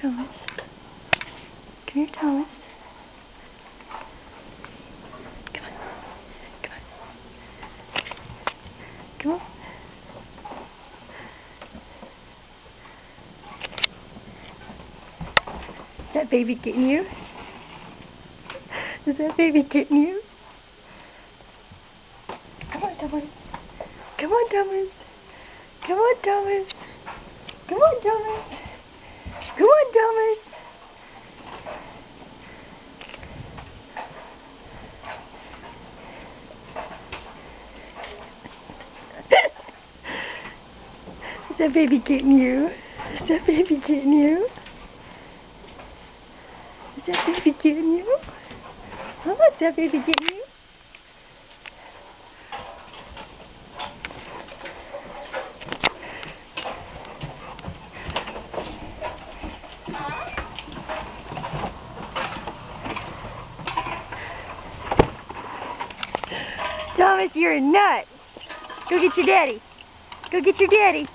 Thomas. Come here, Thomas. Come on. Come on. Come on. Is that baby getting you? Is that baby getting you? Come on, Thomas. Come on, Thomas. Come on, Thomas. Come on, Thomas. Come on, Thomas. Is that baby getting you? Is that baby getting you? Is that baby getting you? Oh, is that baby getting you? Thomas, you're a nut. Go get your daddy. Go get your daddy.